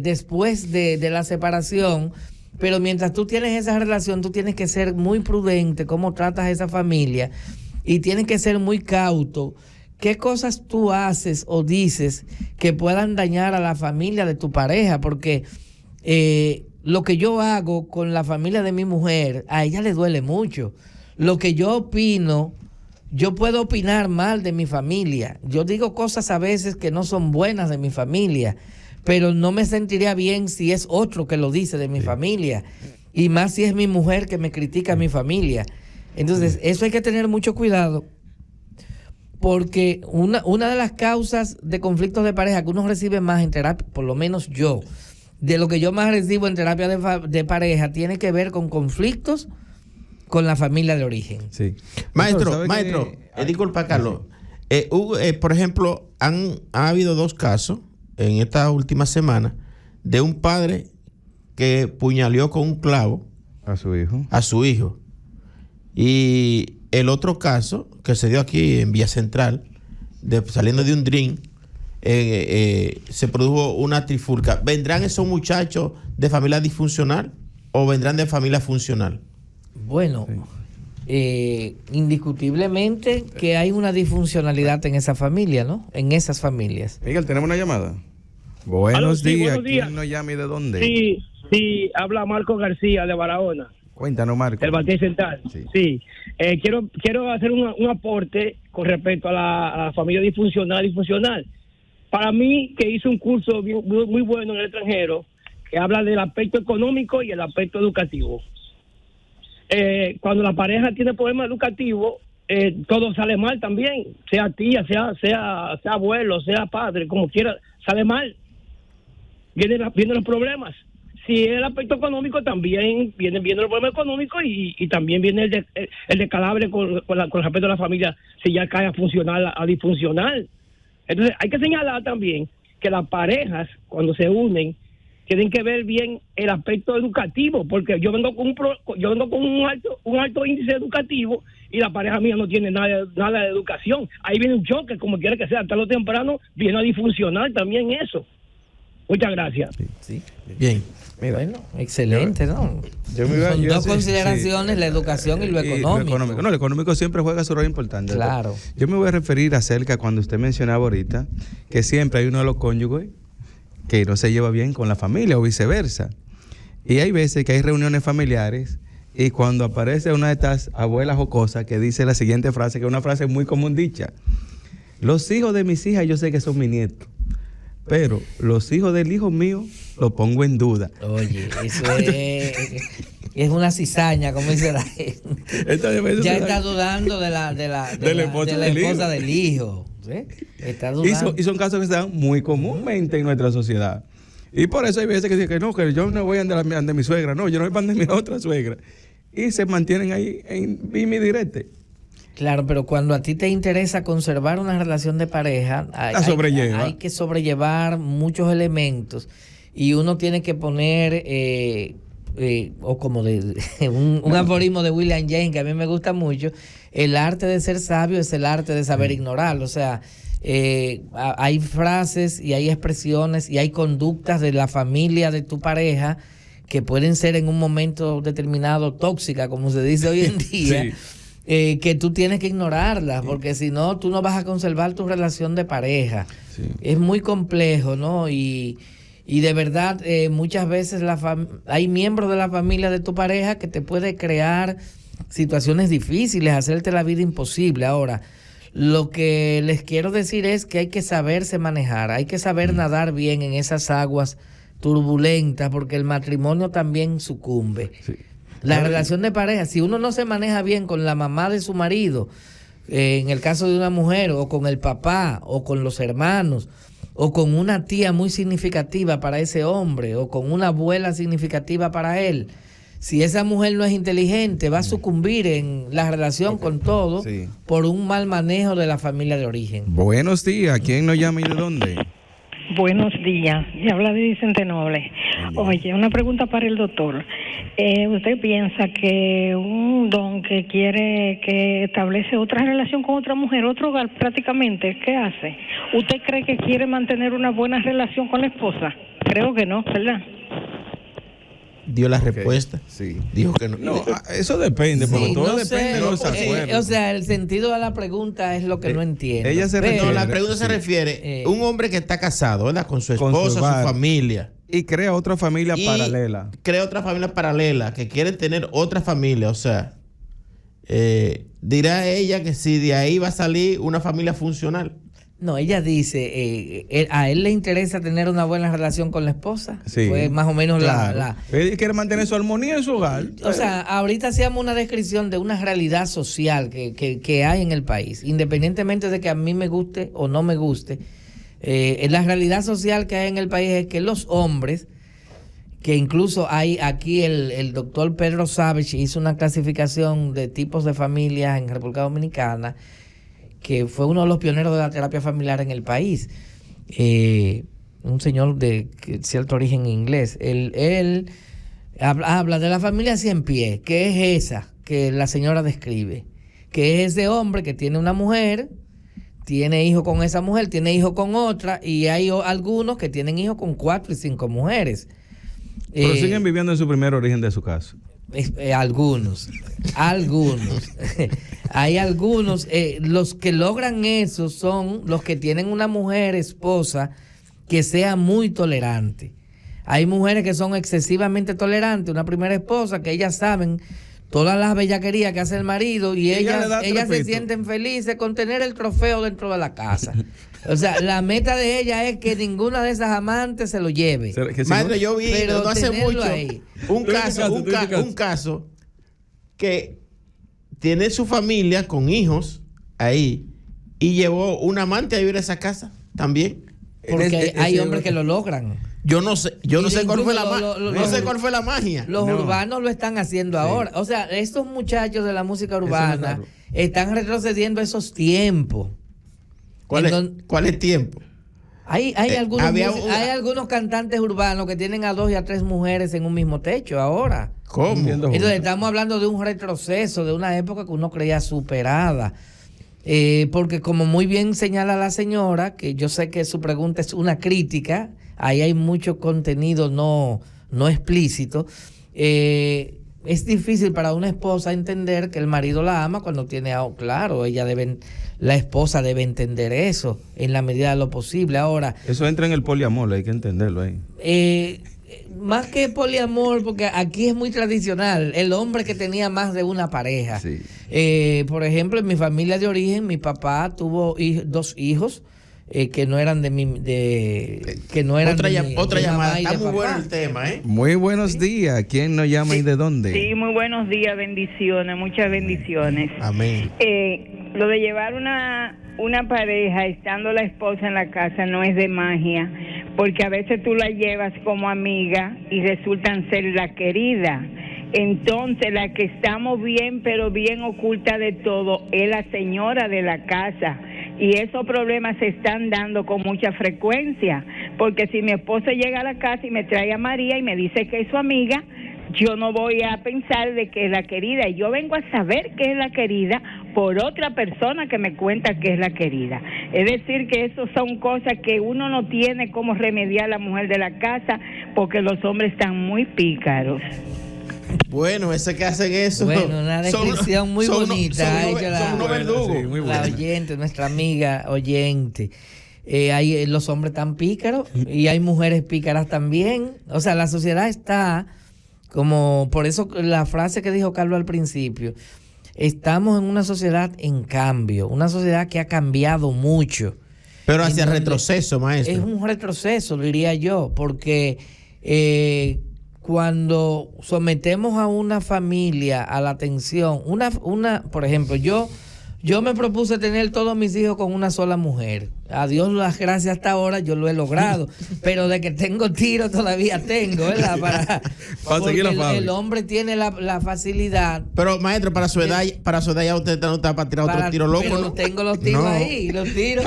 después de la separación, pero mientras tú tienes esa relación, tú tienes que ser muy prudente cómo tratas a esa familia, y tienes que ser muy cauto qué cosas tú haces o dices que puedan dañar a la familia de tu pareja, porque lo que yo hago con la familia de mi mujer, a ella le duele mucho. Lo que yo opino, yo puedo opinar mal de mi familia. Yo digo cosas a veces que no son buenas de mi familia, pero no me sentiría bien si es otro que lo dice de mi familia. Y más si es mi mujer que me critica a mi familia. Entonces, eso hay que tener mucho cuidado, porque una de las causas de conflictos de pareja que uno recibe más en terapia, por lo menos yo, de lo que yo más recibo en terapia de pareja, tiene que ver con conflictos con la familia de origen. Sí. Maestro, disculpa, Carlos. Por ejemplo, ha habido 2 casos en esta última semana de un padre que puñaleó con un clavo a su hijo. Y el otro caso que se dio aquí en Vía Central, saliendo de un drink, se produjo una trifulca. ¿Vendrán esos muchachos de familia disfuncional o vendrán de familia funcional? Bueno, indiscutiblemente que hay una disfuncionalidad en esa familia, ¿no? En esas familias. Miguel, tenemos una llamada. Buenos días. Buenos días. ¿Quién nos llama y de dónde? Sí, habla Marco García de Barahona. Cuéntanos, Marco. El Batey Central. Sí. Quiero hacer un aporte con respecto a la familia disfuncional. Para mí, que hice un curso muy bueno en el extranjero, que habla del aspecto económico y el aspecto educativo. Cuando la pareja tiene problemas educativos, todo sale mal también, sea tía, sea abuelo, sea padre, como quiera, sale mal. Vienen los problemas. Si es el aspecto económico, también vienen los problemas económicos, y también viene el descalabre con respecto a la familia, si ya cae a funcional, a disfuncional. Entonces, hay que señalar también que las parejas, cuando se unen, tienen que ver bien el aspecto educativo, porque yo vengo con un alto índice educativo y la pareja mía no tiene nada de educación. Ahí viene un choque, como quiera que sea, tarde o temprano viene a disfuncionar también eso. Muchas gracias. Sí. Bien. Mira, bueno, excelente, ¿no? Son dos consideraciones, la educación y lo económico. No, lo económico siempre juega su rol importante. Claro. Yo me voy a referir acerca, cuando usted mencionaba ahorita, que siempre hay uno de los cónyuges que no se lleva bien con la familia o viceversa. Y hay veces que hay reuniones familiares y cuando aparece una de estas abuelas jocosas que dice la siguiente frase, que es una frase muy común dicha: los hijos de mis hijas yo sé que son mis nietos, pero los hijos del hijo mío los pongo en duda. Oye, eso es una cizaña, como dice la gente. Ya está dudando de la esposa del hijo. ¿Sí? Está dudando. Y son casos que se dan muy comúnmente en nuestra sociedad. Y por eso hay veces que dicen que no, que yo no voy a andar de mi suegra, no, yo no voy a andar de mi otra suegra. Y se mantienen ahí en mi directe. Claro, pero cuando a ti te interesa conservar una relación de pareja, hay que sobrellevar muchos elementos, y uno tiene que poner, o como un aforismo de William James, que a mí me gusta mucho: el arte de ser sabio es el arte de saber ignorar. O sea, hay frases y hay expresiones y hay conductas de la familia de tu pareja que pueden ser en un momento determinado tóxicas, como se dice hoy en día. Sí. Que tú tienes que ignorarlas, porque si no, tú no vas a conservar tu relación de pareja. Sí. Es muy complejo, ¿no? Y Y de verdad, muchas veces hay miembros de la familia de tu pareja que te puede crear situaciones difíciles, hacerte la vida imposible. Ahora, lo que les quiero decir es que hay que saberse manejar, hay que saber nadar bien en esas aguas turbulentas, porque el matrimonio también sucumbe. Sí. La relación de pareja, si uno no se maneja bien con la mamá de su marido, en el caso de una mujer, o con el papá, o con los hermanos, o con una tía muy significativa para ese hombre, o con una abuela significativa para él, si esa mujer no es inteligente, va a sucumbir en la relación con todo por un mal manejo de la familia de origen. Buenos días, ¿quién nos llama y de dónde? Buenos días, me habla de Vicente Noble. Oye, una pregunta para el doctor. ¿Usted piensa que un don que quiere, que establece otra relación con otra mujer, otro hogar prácticamente, ¿qué hace? ¿Usted cree que quiere mantener una buena relación con la esposa? Creo que no, ¿verdad? Dio la respuesta. Sí. Dijo que no. No, eso depende, porque todo depende de los acuerdos. O sea, el sentido de la pregunta es lo que no entiendo. Ella se refiere, la pregunta se refiere un hombre que está casado, ¿verdad? Con su esposa, su familia. Y crea otra familia paralela. Crea otra familia paralela, que quiere tener otra familia. O sea, dirá ella que si de ahí va a salir una familia funcional. No, ella dice, a él le interesa tener una buena relación con la esposa. Sí. Fue más o menos Él quiere mantener su armonía en su hogar. O sea, ahorita hacíamos una descripción de una realidad social que hay en el país. Independientemente de que a mí me guste o no me guste, la realidad social que hay en el país es que los hombres, que incluso hay aquí el doctor Pedro Savage hizo una clasificación de tipos de familias en República Dominicana, que fue uno de los pioneros de la terapia familiar en el país, un señor de cierto origen inglés. Él habla de la familia 100 pies, que es esa que la señora describe, que es ese hombre que tiene una mujer, tiene hijos con esa mujer, tiene hijos con otra, y hay algunos que tienen hijos con 4 y 5 mujeres. Pero siguen viviendo en su primer origen de su casa. Algunos. Hay algunos, los que logran eso son los que tienen una mujer esposa que sea muy tolerante. Hay mujeres que son excesivamente tolerantes, una primera esposa que ellas saben todas las bellaquerías que hace el marido y ellas se sienten felices con tener el trofeo dentro de la casa. O sea, la meta de ella es que ninguna de esas amantes se lo lleve. Madre, yo vi, pero no hace mucho, un caso que tiene su familia con hijos ahí y llevó un amante a vivir a esa casa también. Porque hay hombres que lo logran. Yo no sé cuál fue cuál fue la magia. Los urbanos lo están haciendo ahora. O sea, estos muchachos de la música urbana están retrocediendo a esos tiempos. ¿Cuál es tiempo? Hay algunos cantantes urbanos que tienen a 2 y a 3 mujeres en un mismo techo ahora. ¿Cómo? Entonces estamos hablando de un retroceso, de una época que uno creía superada. Porque como muy bien señala la señora, que yo sé que su pregunta es una crítica, ahí hay mucho contenido no explícito, es difícil para una esposa entender que el marido la ama cuando tiene claro, la esposa debe entender eso en la medida de lo posible. Ahora, eso entra en el poliamor, hay que entenderlo ahí. Más que poliamor, porque aquí es muy tradicional, el hombre que tenía más de una pareja. Sí. Por ejemplo, en mi familia de origen, mi papá tuvo 2 hijos que no eran que no eran otra llamada. Está muy bueno el tema, ¿eh? Muy buenos días. ¿Quién nos llama y de dónde? Sí, muy buenos días, bendiciones, muchas bendiciones. Amén. Lo de llevar una pareja estando la esposa en la casa no es de magia, porque a veces tú la llevas como amiga y resultan ser la querida. Entonces la que estamos bien, pero bien oculta de todo, es la señora de la casa. Y esos problemas se están dando con mucha frecuencia, porque si mi esposo llega a la casa y me trae a María y me dice que es su amiga, yo no voy a pensar de que es la querida. Yo vengo a saber que es la querida por otra persona que me cuenta que es la querida. Es decir, que eso son cosas que uno no tiene cómo remediar a la mujer de la casa, porque los hombres están muy pícaros. Bueno, ese que hacen eso. Bueno, una descripción muy bonita. Son unos verdugos. La oyente, nuestra amiga oyente. hay los hombres tan pícaros y hay mujeres pícaras también. O sea, la sociedad está como, por eso la frase que dijo Carlos al principio, estamos en una sociedad en cambio, una sociedad que ha cambiado mucho. Pero hacia retroceso, maestro. Es un retroceso, diría yo, porque cuando sometemos a una familia a la atención, por ejemplo, yo me propuse tener todos mis hijos con una sola mujer. A Dios las gracias, hasta ahora yo lo he logrado. Pero de que tengo tiro todavía tengo, ¿verdad? Para seguir la fábrica. El hombre tiene la facilidad. Pero, maestro, para su edad ya usted no está para tirar otro tiro loco, pero ¿no? tengo los tiros ahí, los tiros.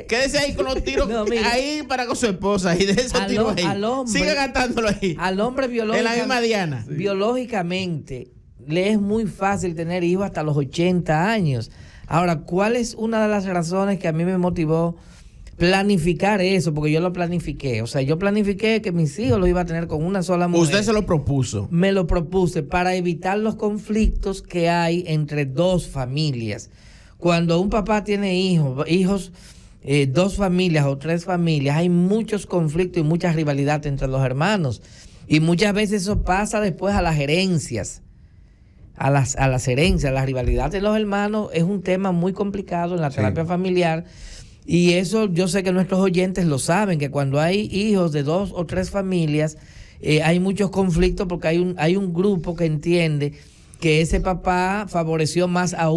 Quédese ahí con los tiros ahí para con su esposa y de esos tiros ahí. Siga gastándolo ahí. Al hombre en la misma diana. Biológicamente le es muy fácil tener hijos hasta los 80 años. Ahora, ¿cuál es una de las razones que a mí me motivó planificar eso? Porque yo lo planifiqué. O sea, yo planifiqué que mis hijos los iba a tener con una sola mujer. ¿Usted se lo propuso? Me lo propuse para evitar los conflictos que hay entre dos familias. Cuando un papá tiene hijos, dos familias o tres familias, hay muchos conflictos y mucha rivalidad entre los hermanos. Y muchas veces eso pasa después a las herencias. A las herencias, la rivalidad de los hermanos es un tema muy complicado en la terapia familiar, y eso yo sé que nuestros oyentes lo saben, que cuando hay hijos de dos o tres familias hay muchos conflictos porque hay un grupo que entiende que ese papá favoreció más a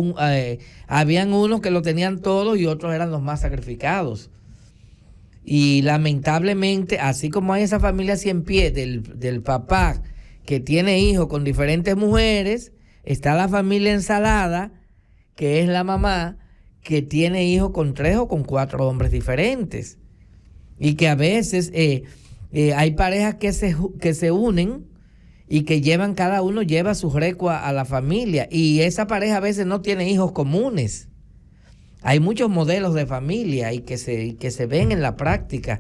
habían unos que lo tenían todo y otros eran los más sacrificados. Y lamentablemente, así como hay esa familia cien pies del papá que tiene hijos con diferentes mujeres, está la familia ensalada, que es la mamá, que tiene hijos con 3 o con 4 hombres diferentes. Y que a veces hay parejas que se unen y que cada uno lleva su recua a la familia. Y esa pareja a veces no tiene hijos comunes. Hay muchos modelos de familia y que se ven en la práctica.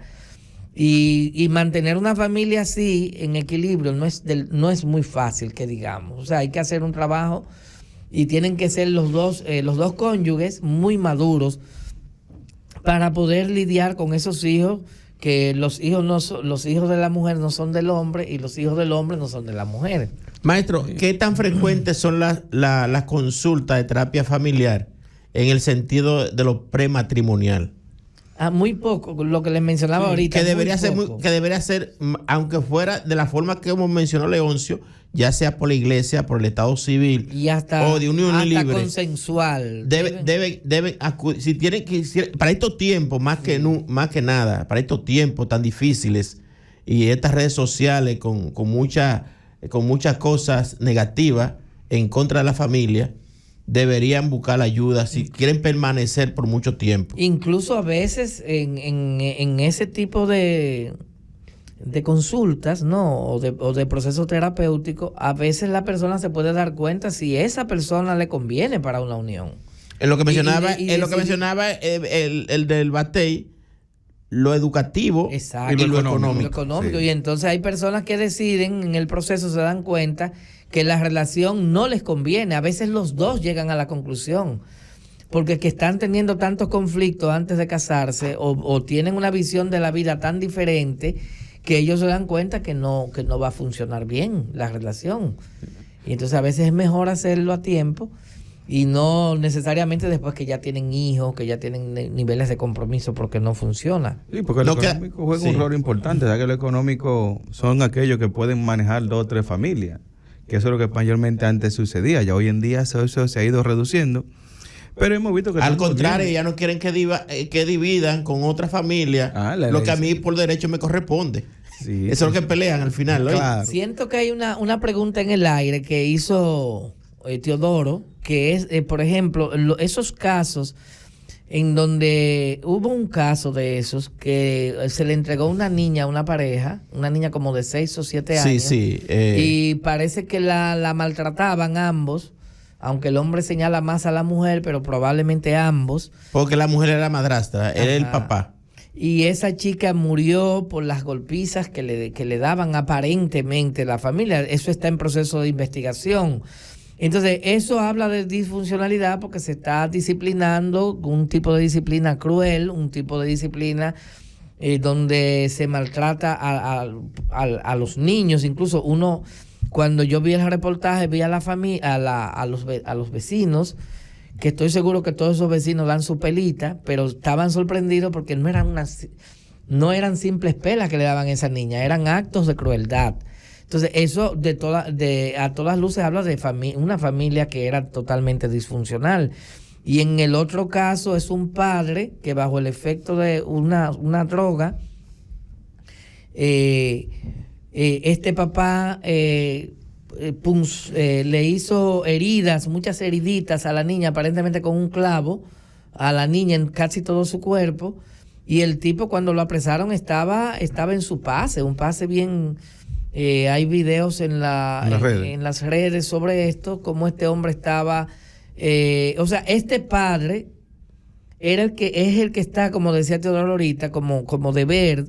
Y mantener una familia así en equilibrio no es muy fácil, que digamos. O sea, hay que hacer un trabajo y tienen que ser los dos cónyuges muy maduros para poder lidiar con esos hijos, que los hijos de la mujer no son del hombre y los hijos del hombre no son de la mujer. Maestro, ¿qué tan frecuentes son las consultas de terapia familiar en el sentido de lo prematrimonial? Muy poco, lo que les mencionaba ahorita. Que debería ser, aunque fuera de la forma que hemos mencionado Leoncio, ya sea por la iglesia, por el Estado civil y hasta, o de unión libre, consensual. Deben acudir, si tienen que, para estos tiempos, más que nada, para estos tiempos tan difíciles y estas redes sociales con muchas cosas negativas en contra de la familia, deberían buscar la ayuda si quieren permanecer por mucho tiempo. Incluso a veces en ese tipo de consultas, ¿no? o de proceso terapéutico, a veces la persona se puede dar cuenta si esa persona le conviene para una unión. En lo que mencionaba, el del Batey, lo educativo. Exacto, y lo económico. Sí. Y entonces hay personas que deciden en el proceso, se dan cuenta que la relación no les conviene. A veces los dos llegan a la conclusión, porque es que están teniendo tantos conflictos antes de casarse o tienen una visión de la vida tan diferente que ellos se dan cuenta que no va a funcionar bien la relación. Y entonces a veces es mejor hacerlo a tiempo y no necesariamente después que ya tienen hijos, que ya tienen niveles de compromiso, porque no funciona. Sí, porque lo económico juega un rol importante, ya que lo económico son aquellos que pueden manejar 2 o 3 familias, que eso es lo que mayormente antes sucedía. Ya hoy en día eso se ha ido reduciendo, pero hemos visto que... Al contrario, ya no quieren que dividan con otra familia lo que a mí por derecho me corresponde. Sí, eso es lo que pelean al final. Claro. Siento que hay una pregunta en el aire que hizo Teodoro, que es, por ejemplo, esos casos en donde hubo un caso de esos que se le entregó una niña a una pareja, una niña como de 6 o 7 años, y parece que la maltrataban ambos, aunque el hombre señala más a la mujer, pero probablemente ambos. Porque la mujer era madrastra, era el papá. Y esa chica murió por las golpizas que le daban aparentemente la familia. Eso está en proceso de investigación. Entonces, eso habla de disfuncionalidad porque se está disciplinando un tipo de disciplina cruel, un tipo de disciplina donde se maltrata a los niños. Incluso uno, cuando yo vi el reportaje, vi a la familia, a los vecinos, que estoy seguro que todos esos vecinos dan su pelita, pero estaban sorprendidos porque no eran simples pelas que le daban a esa niña, eran actos de crueldad. Entonces, eso a todas luces habla de una familia que era totalmente disfuncional. Y en el otro caso es un padre que bajo el efecto de una droga, este papá le hizo heridas, muchas heriditas a la niña, aparentemente con un clavo, a la niña en casi todo su cuerpo. Y el tipo, cuando lo apresaron, estaba en su pase, un pase bien... hay videos en las redes sobre esto, cómo este hombre estaba... este padre es el que está, como decía Teodoro ahorita, como un deber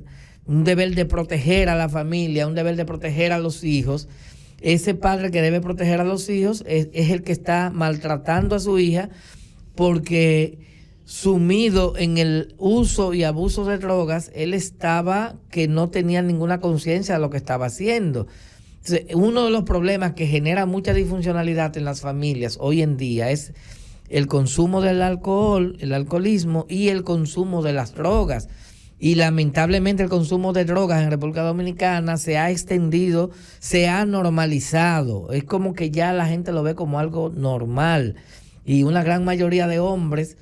de proteger a la familia, un deber de proteger a los hijos. Ese padre que debe proteger a los hijos es el que está maltratando a su hija porque... sumido en el uso y abuso de drogas, él estaba que no tenía ninguna conciencia de lo que estaba haciendo. Entonces, uno de los problemas que genera mucha disfuncionalidad en las familias hoy en día es el consumo del alcohol, el alcoholismo y el consumo de las drogas. Y lamentablemente el consumo de drogas en República Dominicana se ha extendido, se ha normalizado. Es como que ya la gente lo ve como algo normal. Y una gran mayoría de hombres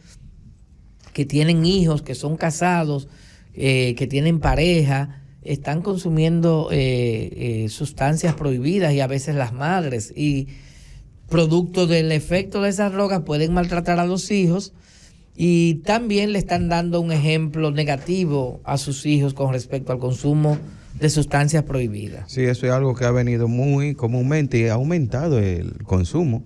que tienen hijos, que son casados, que tienen pareja, están consumiendo sustancias prohibidas y a veces las madres. Y producto del efecto de esas drogas pueden maltratar a los hijos y también le están dando un ejemplo negativo a sus hijos con respecto al consumo de sustancias prohibidas. Sí, eso es algo que ha venido muy comúnmente y ha aumentado el consumo.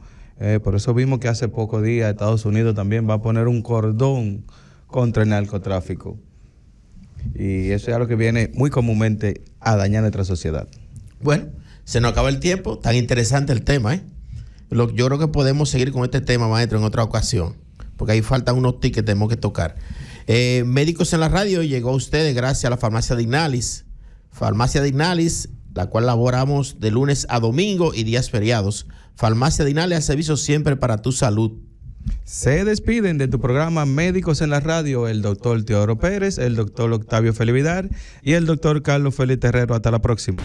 Por eso vimos que hace pocos días Estados Unidos también va a poner un cordón contra el narcotráfico. Y eso es algo que viene muy comúnmente a dañar nuestra sociedad. Bueno, se nos acaba el tiempo. Tan interesante el tema, ¿eh? Yo creo que podemos seguir con este tema, maestro, en otra ocasión, porque ahí faltan unos tips que tenemos que tocar. Médicos en la Radio llegó a ustedes gracias a la Farmacia Dignalis. Farmacia Dignalis, la cual laboramos de lunes a domingo y días feriados. Farmacia Dignalis, al servicio siempre para tu salud. Se despiden de tu programa Médicos en la Radio el doctor Teodoro Pérez, el doctor Octavio Felividar y el doctor Carlos Félix Terrero. Hasta la próxima.